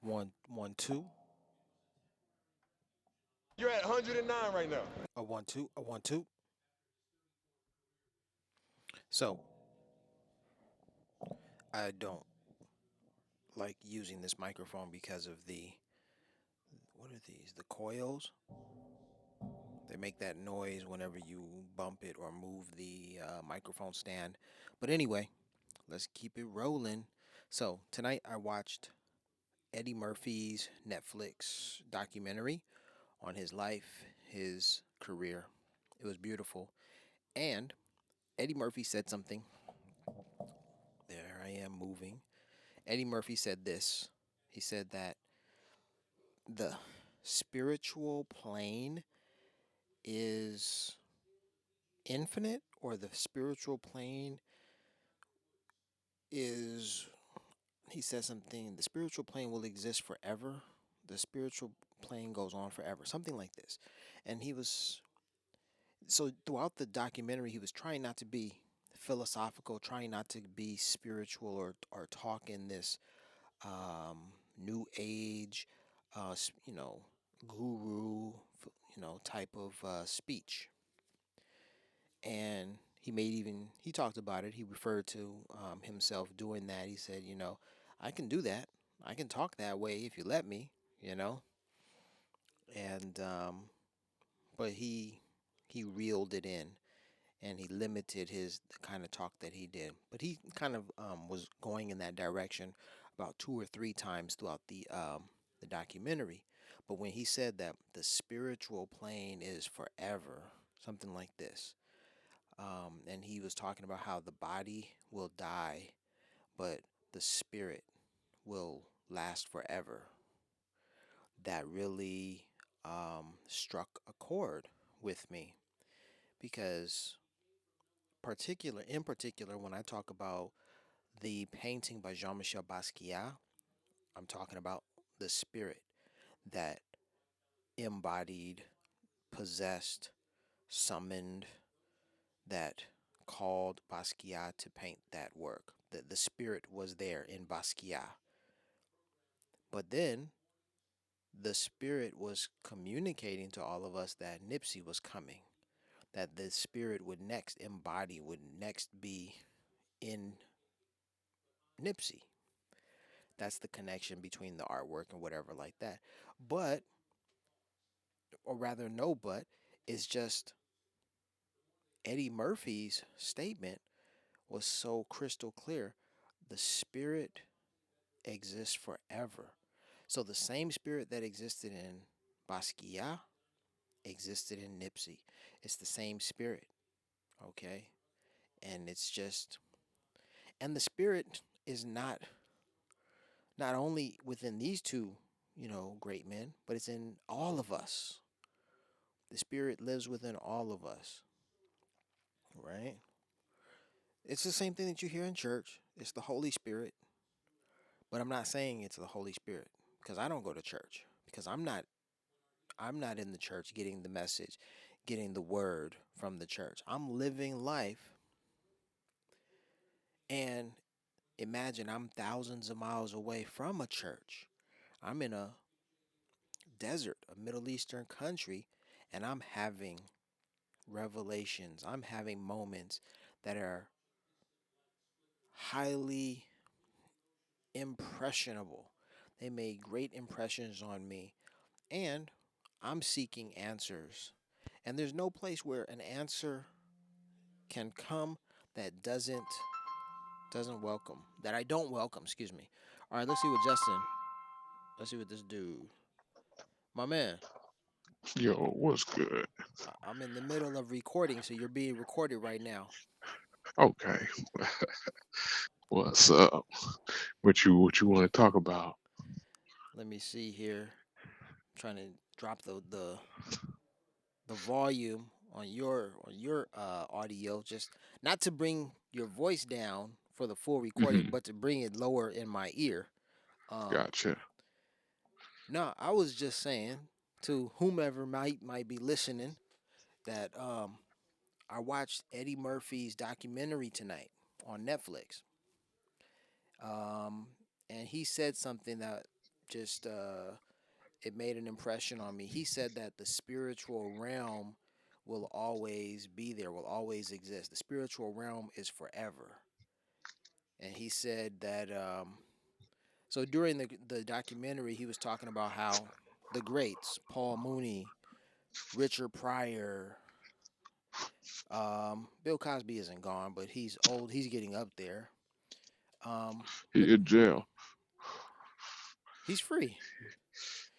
One, one, two, You're at 109 right now. a one, two, a one, two. So I don't like using this microphone because of what are these? The coils. They make that noise whenever you bump it or move the microphone stand. But anyway, let's keep it rolling. So tonight I watched Eddie Murphy's Netflix documentary on his life, his career. It was beautiful. And Eddie Murphy said something. There I am moving. Eddie Murphy said this. He said that the spiritual plane is infinite, or the spiritual plane is, he said something, the spiritual plane will exist forever. The spiritual plane goes on forever, something like this. And he was, so throughout the documentary, he was trying not to be philosophical, trying not to be spiritual or talk in this new age, you know, guru, type of speech. And he talked about it. He referred to himself doing that. He said, I can do that. I can talk that way if you let me, you know. And but he reeled it in and he limited the kind of talk that he did. But he kind of was going in that direction about two or three times throughout the documentary. But when he said that the spiritual plane is forever, something like this, and he was talking about how the body will die, but the spirit will last forever. That really struck a chord with me because in particular, when I talk about the painting by Jean-Michel Basquiat, I'm talking about the spirit that embodied, possessed, summoned, that called Basquiat to paint that work. The spirit was there in Basquiat. But then the spirit was communicating to all of us that Nipsey was coming, that the spirit would next be in Nipsey. That's the connection between the artwork and whatever like that. But, or rather, no, but, it's just Eddie Murphy's statement was so crystal clear. The spirit exists forever. So the same spirit that existed in Basquiat existed in Nipsey. It's the same spirit, okay? And it's just, and the spirit is not only within these two, great men, but it's in all of us. The spirit lives within all of us, right? It's the same thing that you hear in church. It's the Holy Spirit, but I'm not saying it's the Holy Spirit because I don't go to church because I'm not in the church getting the message, getting the word from the church. I'm living life, and imagine I'm thousands of miles away from a church. I'm in a desert, a Middle Eastern country, and I'm having revelations. I'm having moments that are highly impressionable. They made great impressions on me, and I'm seeking answers. And there's no place where an answer can come that doesn't welcome, that I don't welcome, excuse me. All right, let's see what this dude, my man, Yo, what's good? I'm in the middle of recording, so you're being recorded right now. Okay, what's up? What you want to talk about? Let me see here. I'm trying to drop the volume on your audio, just not to bring your voice down for the full recording, Hmm. but to bring it lower in my ear. Um, Gotcha. no, I was just saying to whomever might be listening that I watched Eddie Murphy's documentary tonight on Netflix. Um, and he said something that just it made an impression on me. He said that the spiritual realm will always be there, will always exist. The spiritual realm is forever. And he said that so during the documentary he was talking about how the greats, Paul Mooney, Richard Pryor, Bill Cosby isn't gone, but he's old. He's getting up there. But He in jail. he's free.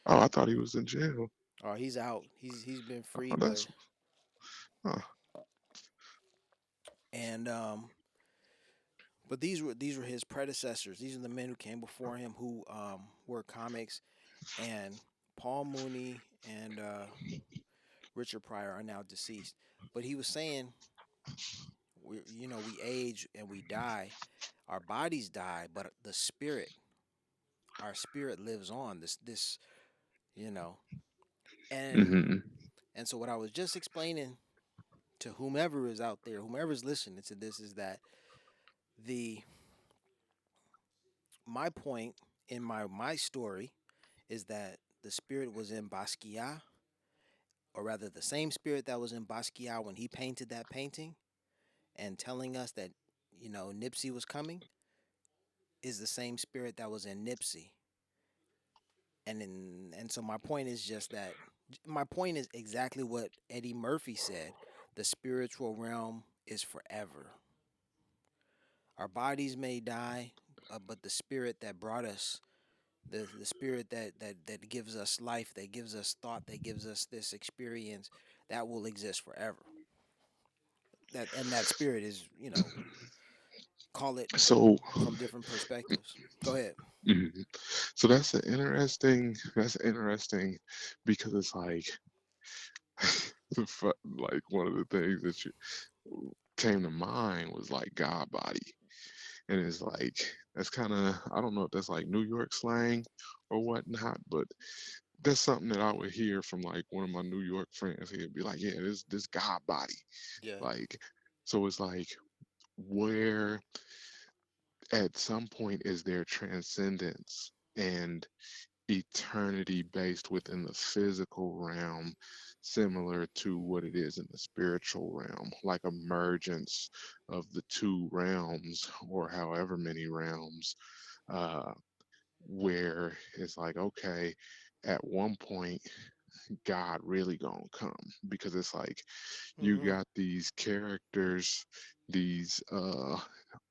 Oh, I thought he was in jail. Or he's out. He's been free, Oh, but that's uh, and but these were his predecessors. These are the men who came before him who were comics. And Paul Mooney and Richard Pryor are now deceased. But he was saying, we age and we die. Our bodies die, but the spirit, our spirit lives on. This, you know, and hmm and so what I was just explaining to whomever is out there, whomever is listening to this, is that the my point in my story is that the spirit was in Basquiat, or rather, the same spirit that was in Basquiat when he painted that painting and telling us that Nipsey was coming, is the same spirit that was in Nipsey. And so my point is just that my point is exactly what Eddie Murphy said. The spiritual realm is forever. Our bodies may die, but the spirit that brought us, the spirit that gives us life, that gives us thought, that gives us this experience, that will exist forever. That spirit is, call it so. from different perspectives. Go ahead. Mhm. So that's interesting because it's like like one of the things that you came to mind was like God body. And it's like that's kind of, I don't know if that's like New York slang or whatnot, but that's something that I would hear from like one of my New York friends. He'd be like, "Yeah, this God body." Yeah. Like, so it's like where at some point is there transcendence and eternity based within the physical realm, similar to what it is in the spiritual realm, like a mergence of the two realms, or however many realms, uh, where it's like, okay, at one point, God really gonna come, because it's like you Mm-hmm. got these characters, these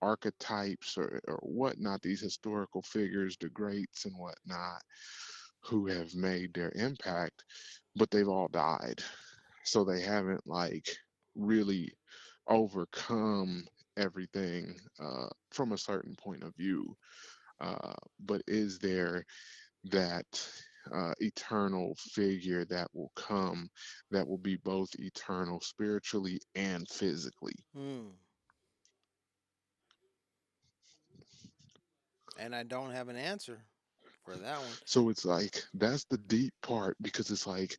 archetypes or whatnot, these historical figures, the greats and whatnot, who have made their impact, but they've all died. So they haven't like really overcome everything from a certain point of view. But is there that eternal figure that will come, that will be both eternal spiritually and physically? Mm. And I don't have an answer for that one. So it's like that's the deep part, because it's like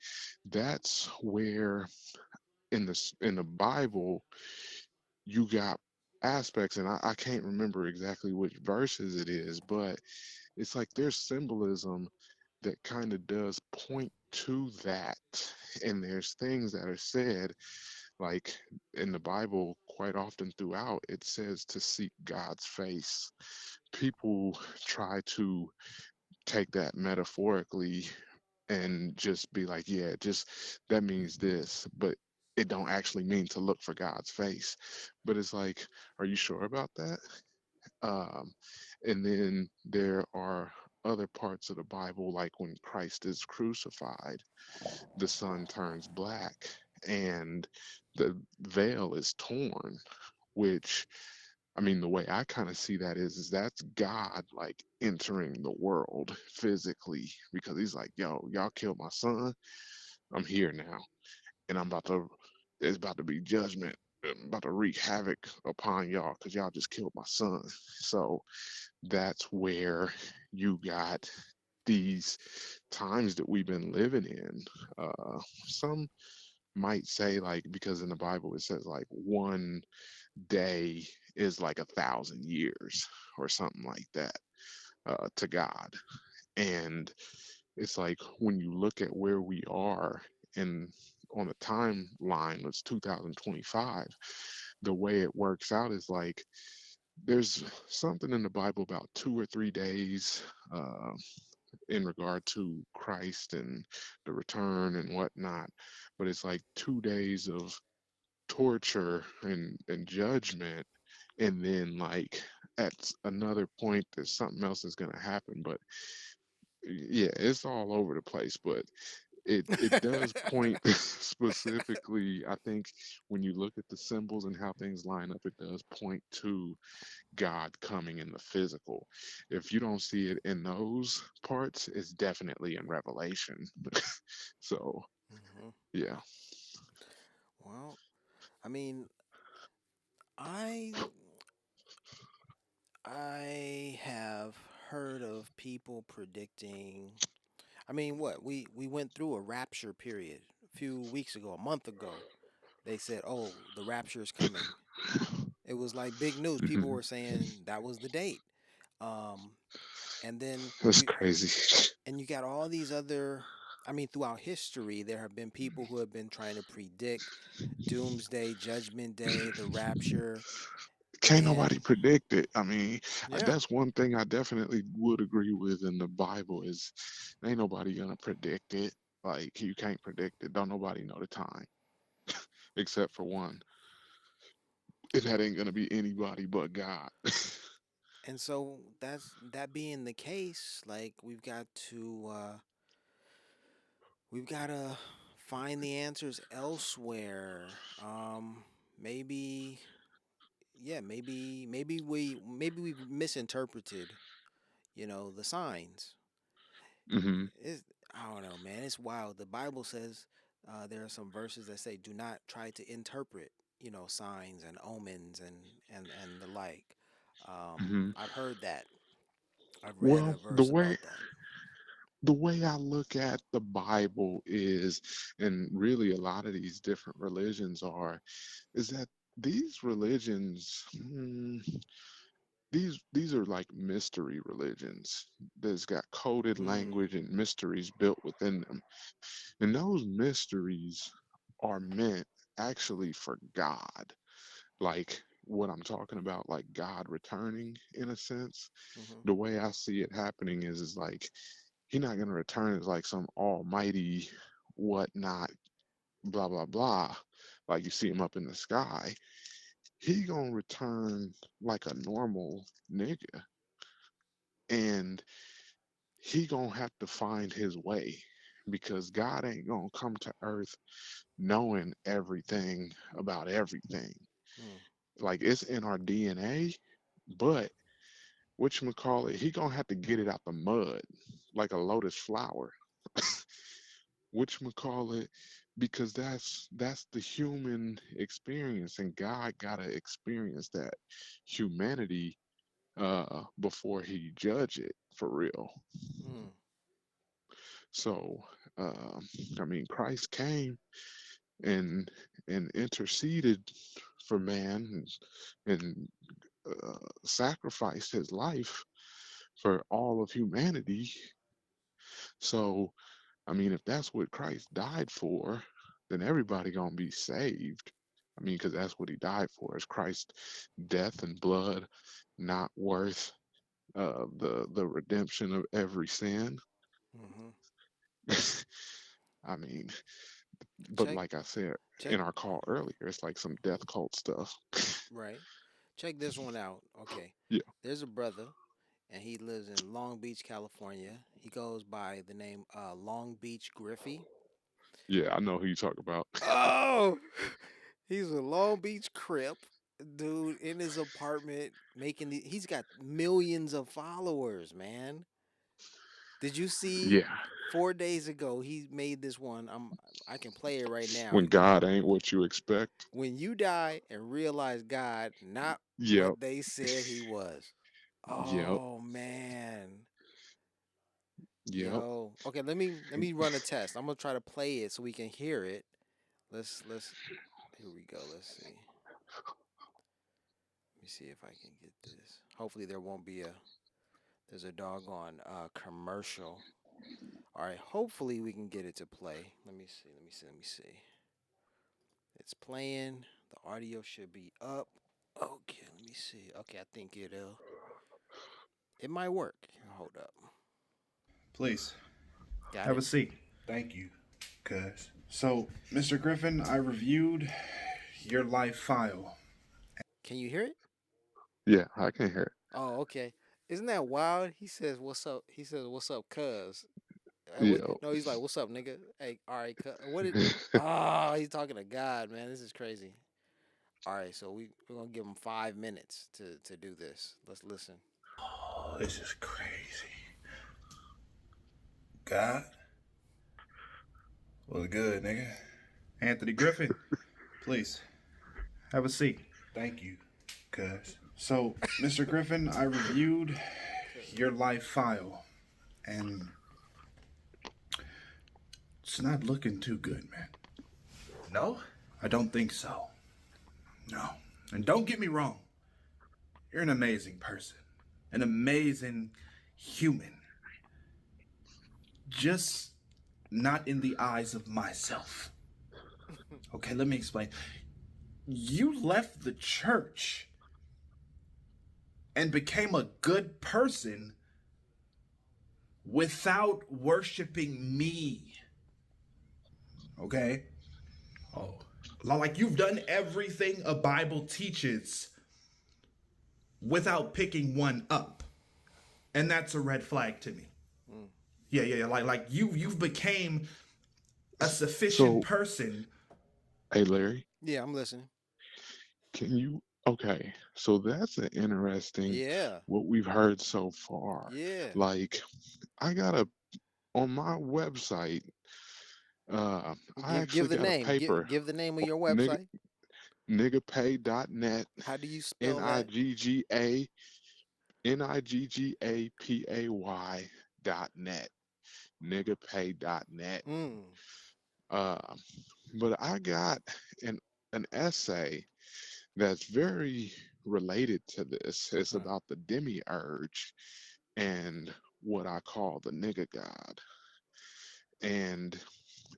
that's where in the Bible you got aspects, and I can't remember exactly which verses it is, but it's like there's symbolism that kind of does point to that. And there's things that are said, like in the Bible, quite often throughout, it says to seek God's face. People try to take that metaphorically and just be like, yeah, just that means this, but it don't actually mean to look for God's face. But it's like, are you sure about that? Um, and then there are other parts of the Bible, like when Christ is crucified, the sun turns black and the veil is torn, which, I mean, the way I kind of see that is that's God like entering the world physically, because he's like, yo, y'all killed my son. I'm here now, and it's about to be judgment. I'm about to wreak havoc upon y'all because y'all just killed my son. So that's where you got these times that we've been living in. Some might say, like, because in the Bible it says like one day is like 1,000 years or something like that to God. And it's like when you look at where we are and on the timeline, it's 2025. The way it works out is like there's something in the Bible about 2 or 3 days in regard to Christ and the return and whatnot. But it's like 2 days of torture and judgment. And then, like, at another point, there's something else that's going to happen. But yeah, it's all over the place. But it does point specifically, I think, when you look at the symbols and how things line up, it does point to God coming in the physical. If you don't see it in those parts, it's definitely in Revelation. So, Hmm. yeah. Well, I mean, I I have heard of people predicting. I mean, what we went through a rapture period a few weeks ago, a month ago. They said, "Oh, the rapture is coming." It was like big news. People Mhm. were saying that was the date. Um, and then That's you crazy. you got all these other. I mean, throughout history, there have been people who have been trying to predict doomsday, judgment day, the rapture, Can't nobody and predict it. I mean, yeah. that's one thing I definitely would agree with in the Bible is ain't nobody gonna predict it. Like you can't predict it. Don't nobody know the time except for one. And that ain't gonna be anybody but God. And so that being the case, like we've got to find the answers elsewhere. Maybe yeah, maybe we've misinterpreted, the signs. Hmm. It's, I don't know, man. It's wild. The Bible says there are some verses that say, "Do not try to interpret, signs and omens and the like." Hmm. I've heard that. I've read Well, a verse about that. the way I look at the Bible is, and really a lot of these different religions are, is that these religions, these are like mystery religions. That's got coded Mm, language and mysteries built within them, and those mysteries are meant actually for God. Like what I'm talking about, like God returning in a sense. hmm The way I see it happening is like He's not gonna return as like some almighty whatnot, blah blah blah, like you see him up in the sky. He gonna return like a normal nigga, and he gonna have to find his way because God ain't gonna come to earth knowing everything about everything. mm, Like it's in our DNA, but whatchamacallit, he gonna have to get it out the mud like a lotus flower. Whatchamacallit, because that's the human experience, and God gotta experience that humanity before he judge it for real. mm, So uh, I mean Christ came and interceded for man and sacrificed his life for all of humanity. So I mean, if that's what Christ died for, then everybody gonna be saved. I mean, because that's what he died for. Is Christ's death and blood not worth the redemption of every sin? hmm I mean, but Check like I said check in our call earlier, it's like some death cult stuff. right. Check this one out. Okay, Yeah, there's a brother, and he lives in Long Beach, California. He goes by the name Long Beach Griffy. yeah, I know who you talk about. Oh, he's a Long Beach Crip dude in his apartment making he's got millions of followers, man. Did you see Yeah, 4 days ago he made this one? I can play it right now. when God ain't what you expect. When you die and realize God not Yep, what they said he was. yep, Oh man. yep. Yo. Okay, let me run a test. I'm gonna try to play it so we can hear it. Let's here we go. Let's see. Let me see if I can get this. Hopefully there won't be a There's a doggone commercial. All right, hopefully we can get it to play. Let me see. Let me see. Let me see. It's playing. The audio should be up. Okay, let me see. Okay, I think it might work. Hold up. Please, Got have it? a seat. Thank you, cuz. So, Mr. Griffin, I reviewed your live file. Can you hear it? Yeah, I can hear Oh, okay. Isn't that wild? He says, "What's up?" He says, "What's up, cuz?" it. What? No, he's like, "What's up, nigga?" Hey, all right, cuz. What did? Yeah. Oh, he's talking to God, man. This is crazy. All right, so we're gonna give him 5 minutes to do this. Let's listen. Oh, this is crazy. God was good, nigga. Anthony Griffin, please, have a seat. Thank you, cuz. So, Mr. Griffin, I reviewed Cuz. your live file, and it's not looking too good, man. No? I don't think so. No. And don't get me wrong, you're an amazing person, an amazing human. Just not in the eyes of myself. Okay, let me explain. You left the church and became a good person without worshiping me. Okay? Oh. Like you've done everything a Bible teaches without picking one up. And that's a red flag to me. Mm. Yeah. Like you've became a sufficient So, person. hey, Larry, Yeah, I'm listening. can you? Okay, so that's an interesting Yeah, what we've heard so far. yeah. Like, I got a on my website. I Give actually the got a name. paper, Give the name of your nigga, website. niggapay.net, How do you spell that? Nigga Niggapay .net, niggapay.net. Mm. Uh, but I got an an essay that's very related to this. It's Huh. about the demiurge and what I call the nigga god. And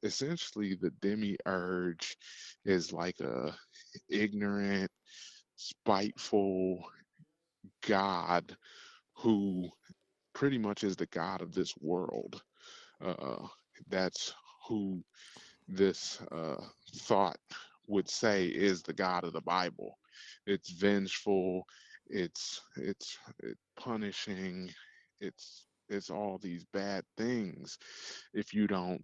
essentially, the demiurge is like a ignorant, spiteful god who pretty much is the god of this world. Uh, that's who this thought would say is the God of the Bible. It's vengeful. It's punishing. It's all these bad things if you don't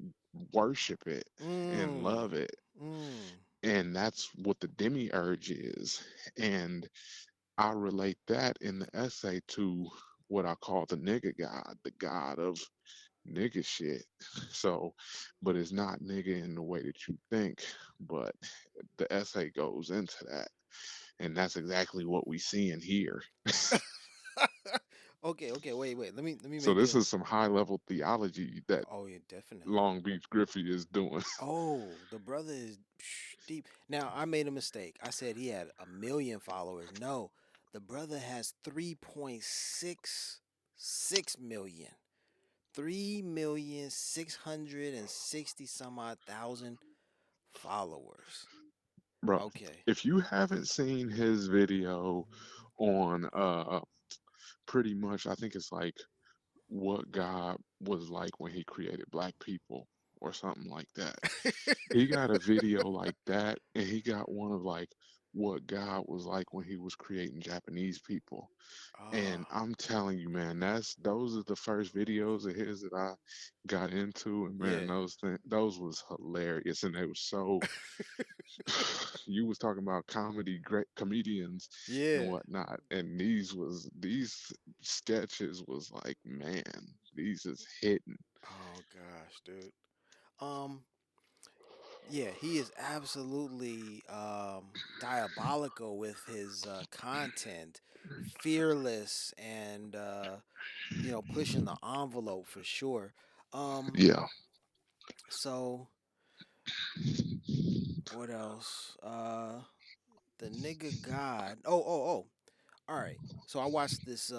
worship it and Mm. love it. Mm. And that's what the demiurge is. And I relate that in the essay to what I call the nigga god, the god of nigga shit. So, but it's not nigga in the way that you think. But the essay goes into that, and that's exactly what we see in here. Okay, okay, wait. Let me So make this a. is some high level theology that Oh yeah, definitely. Long Beach Griffy is doing. Oh, the brother is deep. Now I made a mistake. I said he had 1 million followers. No, the brother has 3.66 million. 3,660 some odd thousand followers. Bro, Okay. if you haven't seen his video on pretty much I think it's like what God was like when he created black people or something like that. He got a video like that, and he got one of like what God was like when he was creating Japanese people. And Ah, I'm telling you, man, that's those are the first videos of his that I got into, and man, yeah. those was hilarious, and they were so. You was talking about comedy, great comedians and Yeah. whatnot, and these sketches was like, man, these is hitting. Oh gosh, dude. Um, yeah, he is absolutely diabolical with his content, fearless and pushing the envelope for sure. Um, Yeah, so what else? The nigga god. Oh. All right. So I watched this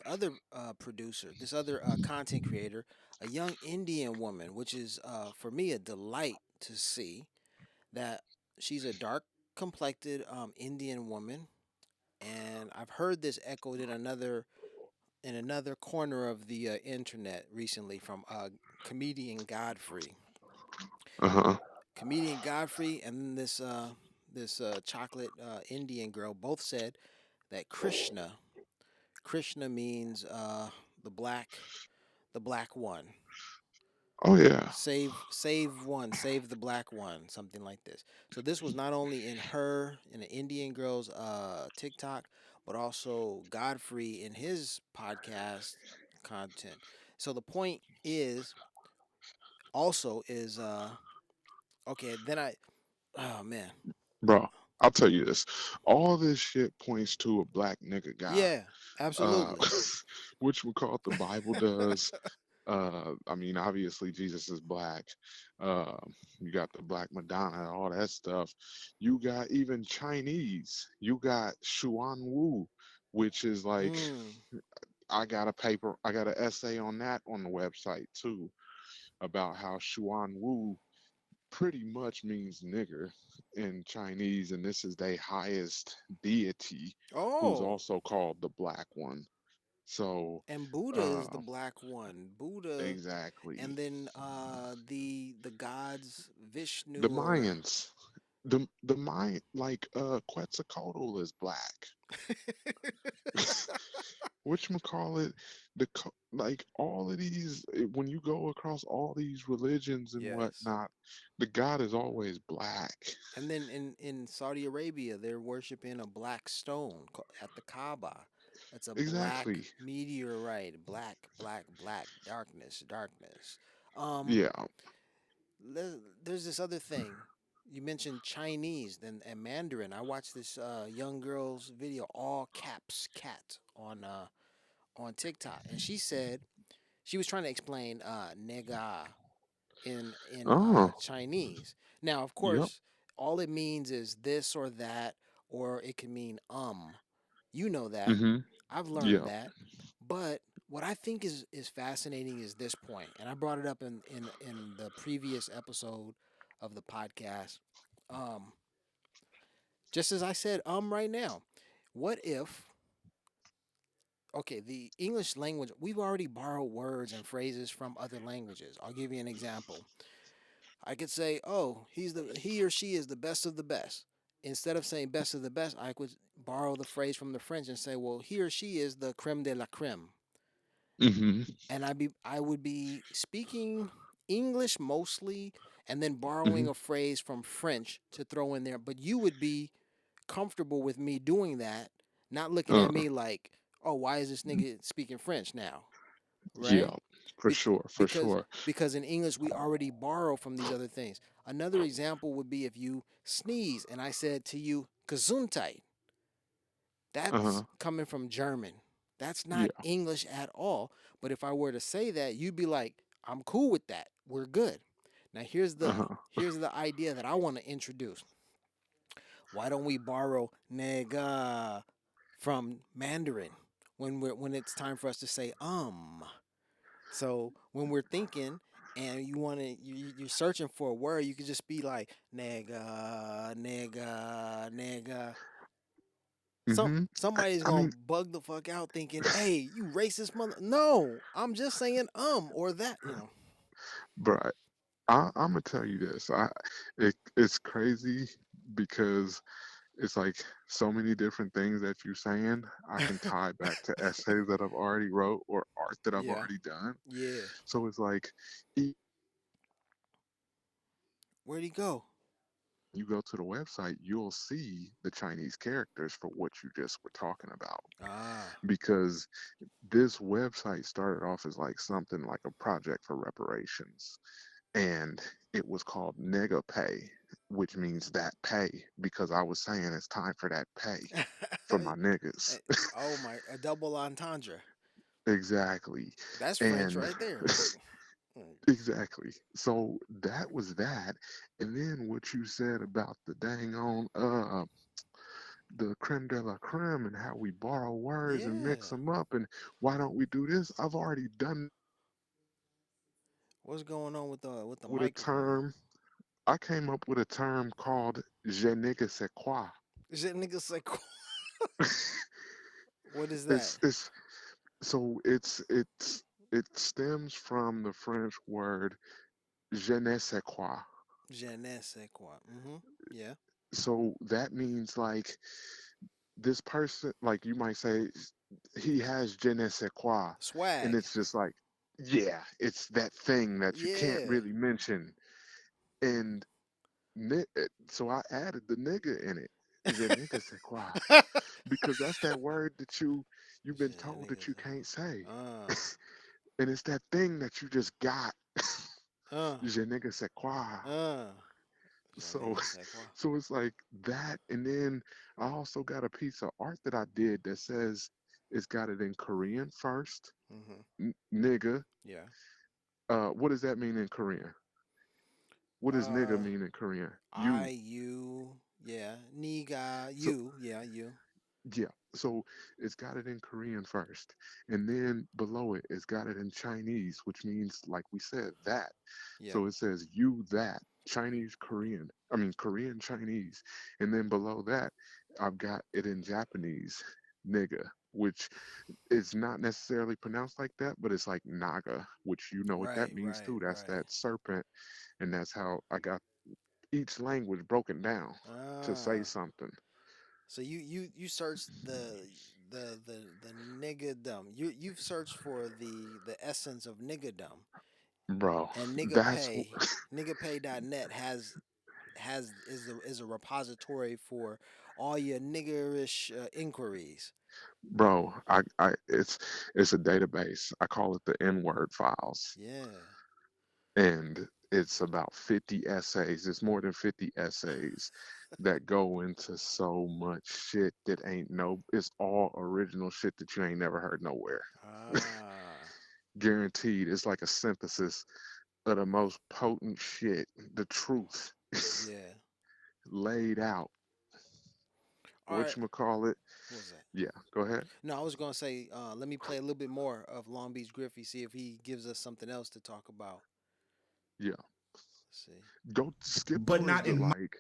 other producer, this other content creator, a young Indian woman, which is for me a delight to see that she's a dark complected Indian woman, and I've heard this echoed in another corner of the internet recently from comedian Godfrey. Uh-huh. Comedian Godfrey and then this chocolate Indian girl both said that Krishna means the black the black one. Oh yeah. Save one, save the black one, something like this. So this was not only in the Indian girl's TikTok, but also Godfrey in his podcast content. So the point is also is okay, then I oh man. Bro, I'll tell you this. All this shit points to a black nigga God. Yeah, Uh absolutely. which we call it the Bible does. I mean, obviously Jesus is black. Uh, you got the Black Madonna, all that stuff. You got even Chinese. You got Xuan Wu, which is like Mm. I got an essay on that on the website too about how Xuan Wu pretty much means nigger in Chinese, and this is their highest deity, who's Oh, also called the Black One. So, and Buddha is the uh, black one. Buddha, and exactly. then the gods The Vishnu or Mayans, the Mayan, like Quetzalcoatl is black. Whatchamacallit, like all of these, when you go across all these religions and yes. whatnot, the god is always black. And then in Saudi Arabia, they're worshiping a black stone at the Kaaba. It's a black Exactly. meteorite. Black, black, black. Darkness, darkness. Um, Yeah. there's this other thing. You mentioned Chinese and Mandarin. I watched this young girl's video, all caps, cat, on TikTok, and she said she was trying to explain nega in Oh, Chinese. Now, of yep. course, all it means is this or that, or it can mean You know that. Mm-hmm. I've learned Yeah. that. But what I think is fascinating is this point, and I brought it up in the previous episode of the podcast. Um, just as I said, right now. What if okay, the English language, we've already borrowed words and phrases from other languages. I'll give you an example. I could say, "Oh, he or she is the best of the best." Instead of saying best of the best, I could borrow the phrase from the French and say, "Well, he or she is the creme de la creme." Mm-hmm. And I would be speaking English mostly and then Mm-hmm. borrowing a phrase from French to throw in there, but you would be comfortable with me doing that, not looking Uh, at me like, "Oh, why is this nigga speaking French now?" yeah, Right? for sure, for Because sure. in English we already borrow from these other things. Another example would be if you sneeze and I said to you Gesundheit. That's Uh-huh. coming from German. That's not Yeah. English at all. But if I were to say that, you'd be like, "I'm cool with that. We're good." Now Uh-huh. here's the idea that I want to introduce. Why don't we borrow nega from Mandarin when it's time for us to say So when we're thinking and you're searching for a word, you could just be like nigga, nigga, nigga. Mm-hmm. Somebody's I gonna mean, bug the fuck out thinking, "Hey, you racist mother." No, I'm just saying or that. bruh, I'm gonna tell you this. It's crazy because it's like so many different things that you're saying I can tie back to essays that I've already wrote or art that I've Yeah, already done. yeah. So it's like Where'd he go? you go to the website, you'll see the Chinese characters for what you just were talking about. Ah, Because this website started off as like something like a project for reparations. And it was called Nigga Pay, which means that pay, because I was saying it's time for that pay for my niggas. oh my, a double entendre. Exactly. That's French And right there. Mm. exactly. So that was that. And then what you said about the dang on the creme de la creme and how we borrow words and mix Yeah. them up and why don't we do this? I've already done that. What's going on with the With a microphone? term, I came up with a term called je ne sais quoi. Shit, niggas like, what is that? It's so it stems from the French word je ne sais quoi. Je ne sais quoi. Mm-hmm. Yeah. So that means like this person, like you might say, he has je ne sais quoi, and Swag. it's just like, yeah, it's that thing that you can't Yeah. really mention. And so I added the nigga in it. Je nigga sais quoi, because that's that word that you've been Shit, told that niggas you like, can't say, uh, and it's that thing that you just got. uh, Je nigga sais quoi. uh. Shit, So, niggas like, what? so it's like that, and then I also got a piece of art that I did that says it's got it in Korean first, Mm-hmm. nigga. Yeah. What does that mean in Korean? What does nigga Uh, mean in Korean? I, You. you, yeah. Niga, So you, yeah, you. yeah, so it's got it in Korean first, and then below it, it's got it in Chinese, which means, like we said, that. Yep. So it says you that Chinese Korean, I mean Korean Chinese, and then below that, I've got it in Japanese, nigga, which is not necessarily pronounced like that, but it's like naga, which you know what that Right, means right, too. That's right. that serpent, and that's how I got each language broken down to say Ah. something, So you searched the niggadom. You've searched for the essence of niggadom. bro. And That's niggapay.net has is a repository for all your niggerish inquiries. it's a database. I call it the N-word files, Yeah. and it's about 50 essays. It's more than 50 essays that go into so much shit that ain't no. It's all original shit that you ain't never heard nowhere. Ah. Guaranteed. It's like a synthesis of the most potent shit, the truth Yeah. laid out. All right. What you call it? What was that? Yeah. Go ahead. No, I was gonna say, let me play a little bit more of Long Beach Griffy, see if he gives us something else to talk about. Yeah. Let's see. Go skip but towards not the in my like.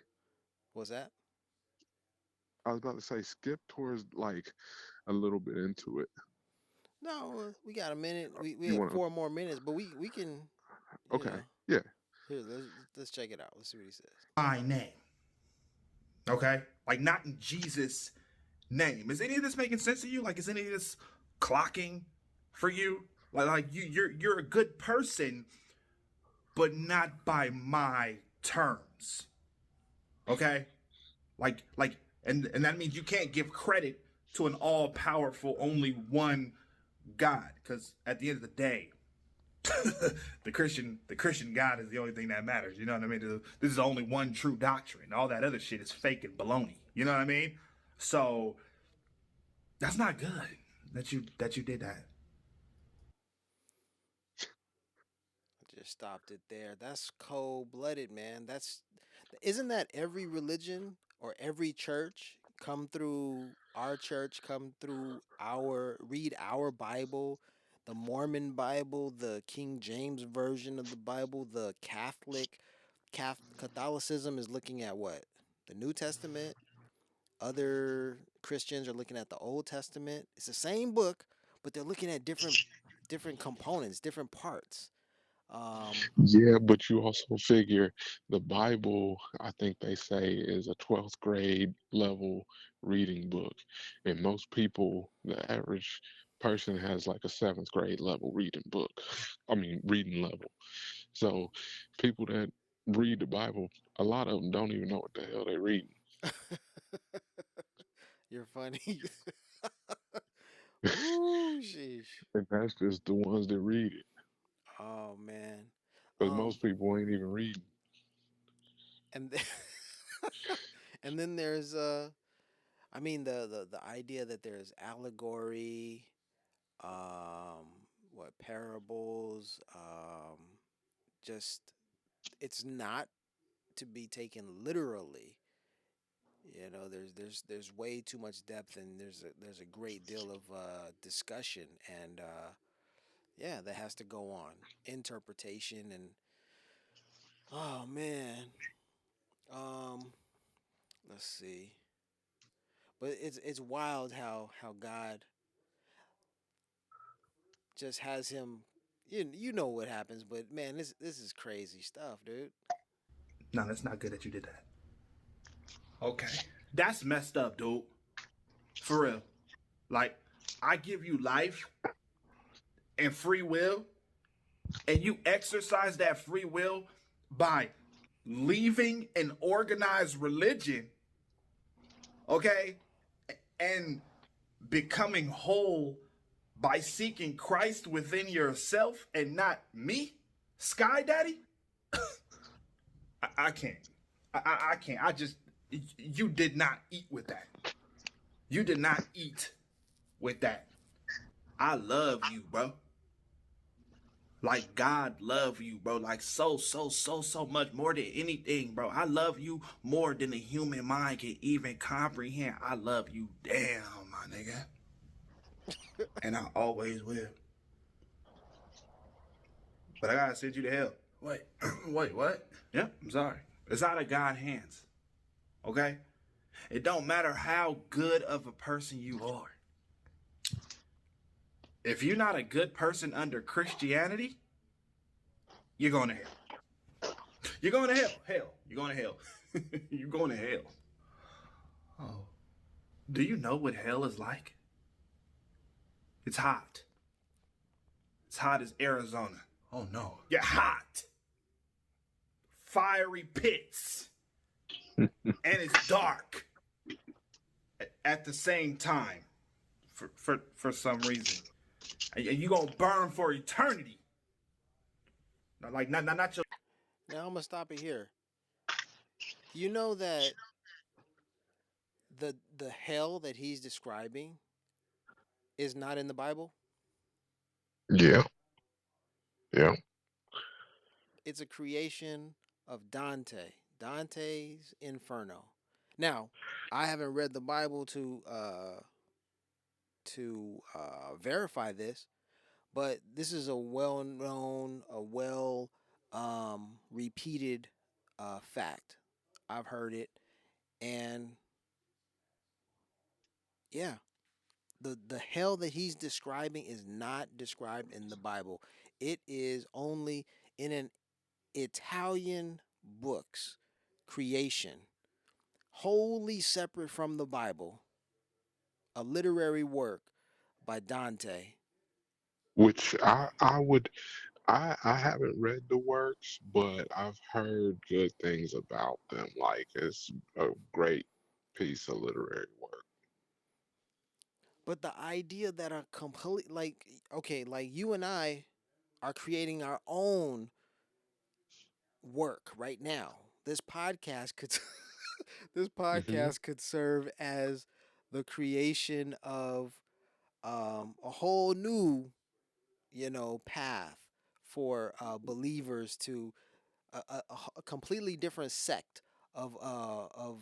What's that? I was about to say skip towards like a little bit into it. No, we got a minute. We You have want to? 4 more minutes, but we can, you Okay. know. Yeah. Here, let's check it out. Let's see what he says. my name. Okay? Like not in Jesus' name. Is any of this making sense to you? Like is any of this clocking for you? Like you're a good person, but not by my terms. Okay? Like and that means you can't give credit to an all powerful only one God. Because at the end of the day, the Christian God is the only thing that matters. You know what I mean? This is only one true doctrine. All that other shit is fake and baloney. You know what I mean? So that's not good that you did that. I just stopped it there. That's cold blooded, man. That's isn't that every religion or every church come through our church, come through our read our Bible, the Mormon Bible, the King James version of the Bible, the Catholicism is looking at what? The New Testament. Other Christians are looking at the Old Testament. It's the same book, but they're looking at different components, different parts. Um, Yeah, but you also figure the Bible, I think they say, is a 12th grade level reading book. And most people, the average person has like a 7th grade level reading book. I mean, reading level. So people that read the Bible, a lot of them don't even know what the hell they're reading. you're funny. Ooh, sheesh. And that's just the ones that read it. Oh man. Because Um, most people ain't even reading. and then, and then there's I mean the idea that there's allegory, um, what parables, just it's not to be taken literally. There's way too much depth, and there's a great deal of discussion, and yeah, that has to go on. Interpretation and oh man, um, let's see. But it's wild how God just has him. You know what happens, but man, this is crazy stuff, dude. No, that's not good that you did that. Okay. That's messed up, dude. For real. Like, I give you life and free will, and you exercise that free will by leaving an organized religion, okay, and becoming whole by seeking Christ within yourself and not me, Sky Daddy. I can't. I can't. I just, you did not eat with that. You did not eat with that. I love you, bro. Like God love you, bro. Like so much more than anything, bro. I love you more than the human mind can even comprehend. I love you, damn, my nigga. And I always will. But I gotta send you to hell. Wait, wait, what? Yeah, I'm sorry. It's out of God's hands. Okay? It don't matter how good of a person you are. If you're not a good person under Christianity, you're going to hell. You're going to hell. Hell. You're going to hell. You're going to hell. Oh. Do you know what hell is like? It's hot. It's hot as Arizona. Oh no. You're hot. Fiery pits. And it's dark at the same time for some reason. And you're going to burn for eternity. Not your. Now I'm gonna stop it here. You know that the hell that he's describing is not in the Bible. Yeah, yeah. It's a creation of Dante. Dante's Inferno. Now, I haven't read the Bible to verify this, but this is a well-known, a well repeated fact. I've heard it, and yeah, the hell that he's describing is not described in the Bible. It is only in an Italian book's creation, wholly separate from the Bible, a literary work by Dante. Which I haven't read the works, but I've heard good things about them. Like it's a great piece of literary work. But the idea that a complete, like, okay, like you and I are creating our own work right now. This podcast could this Hmm. podcast could serve as the creation of a whole new, path for believers to a completely different sect of Of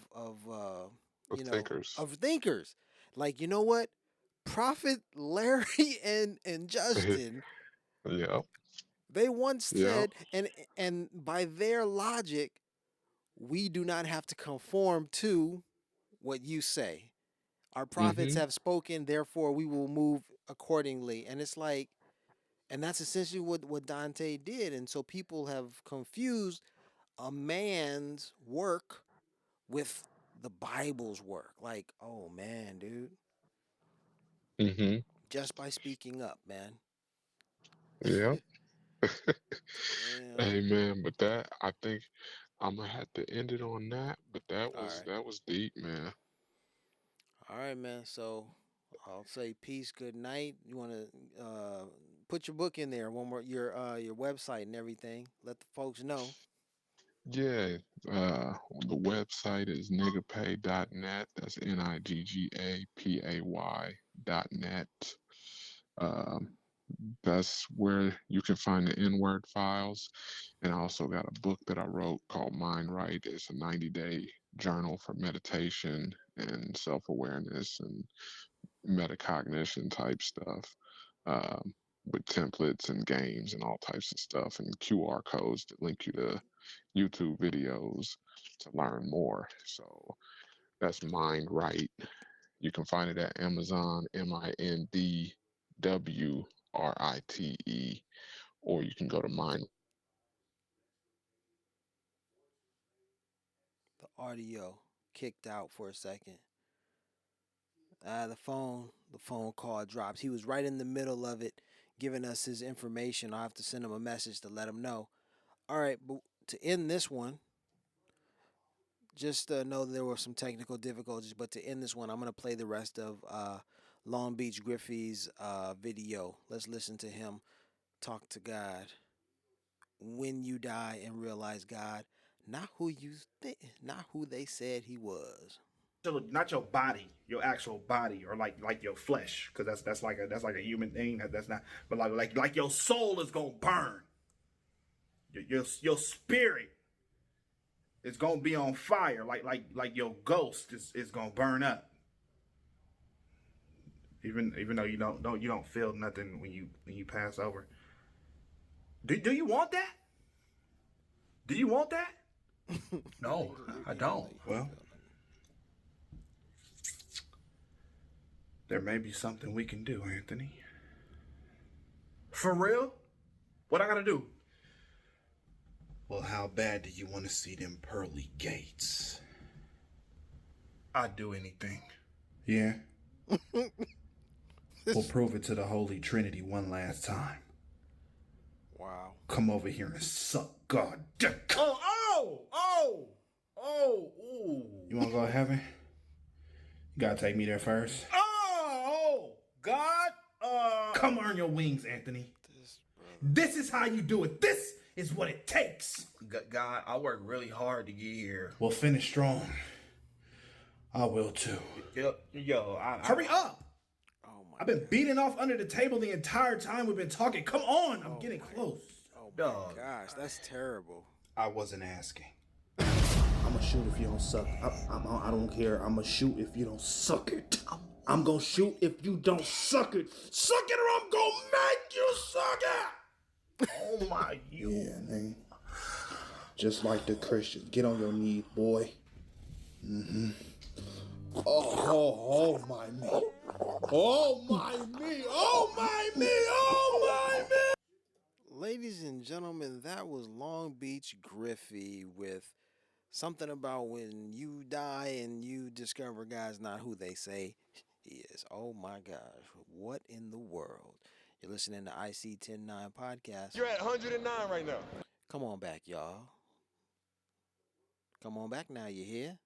thinkers. of thinkers. Like, you know what? Prophet Larry and Justin, Yeah, they once yeah. said, and by their logic, we do not have to conform to what you say. Our prophets Hmm. have spoken, therefore we will move accordingly. And it's like, and that's essentially what Dante did. And so people have confused a man's work with the Bible's work. Like, oh man, dude, Hmm. just by speaking up, man. Yeah. Damn. Hey man, but that I think I'm gonna have to end it on that. But All right. that was deep, man. All right, man. So I'll say peace, good night. You want to put your book in there, one more your website and everything. Let the folks know. Yeah, the website is niggapay.net. That's NIGGAPAY.net. That's where you can find the N-word files. And I also got a book that I wrote called Mind Right. It's a 90-day journal for meditation and self-awareness and metacognition type stuff, um, with templates and games and all types of stuff and QR codes that link you to YouTube videos to learn more. So that's Mind Right. You can find it at Amazon, MINDWRITE, or you can go to Mind. The audio kicked out for a second. The phone call drops. He was right in the middle of it, giving us his information. I'll have to send him a message to let him know. All right, but to end this one, just know there were some technical difficulties. But to end this one, I'm gonna play the rest of Long Beach Griffy's video. Let's listen to him talk to God. When you die and realize God, not who they said he was. Not your body, your actual body, or like your flesh, because that's like a human thing. That's not, but like your soul is gonna burn. Your spirit is gonna be on fire. Like your ghost is gonna burn up. Even though you don't feel nothing when you pass over. Do you want that? Do you want that? No, I don't. Well, there may be something we can do, Anthony. For real? What I gotta do? Well, how bad do you want to see them pearly gates? I'd do anything. Yeah? We'll prove it to the Holy Trinity one last time. Wow. Come over here and suck God dick. Ooh. You wanna go to heaven? You gotta take me there first. Oh, God. Come earn your wings, Anthony. This is how you do it. This is what it takes. God, I worked really hard to get here. We'll finish strong. I will too. Hurry up. Oh my. I've been beating off under the table the entire time we've been talking. Come on, I'm getting close. Oh my Dog. gosh, that's terrible. I wasn't asking. I'ma shoot if you don't suck. I don't care. I'ma shoot if you don't suck it. I'm gonna shoot if you don't suck it. Suck it or I'm gonna make you suck it. Oh my, you. Yeah, nigga. Just like the Christians. Get on your knees, boy. Mm-hmm. Oh my me. Oh my me. Oh my me. Oh my me. Ladies and gentlemen, that was Long Beach Griffy with something about when you die and you discover God's not who they say he is. Oh my gosh, what in the world? You're listening to IC 109 Podcast. You're at 109 right now. Come on back, y'all. Come on back now, you hear?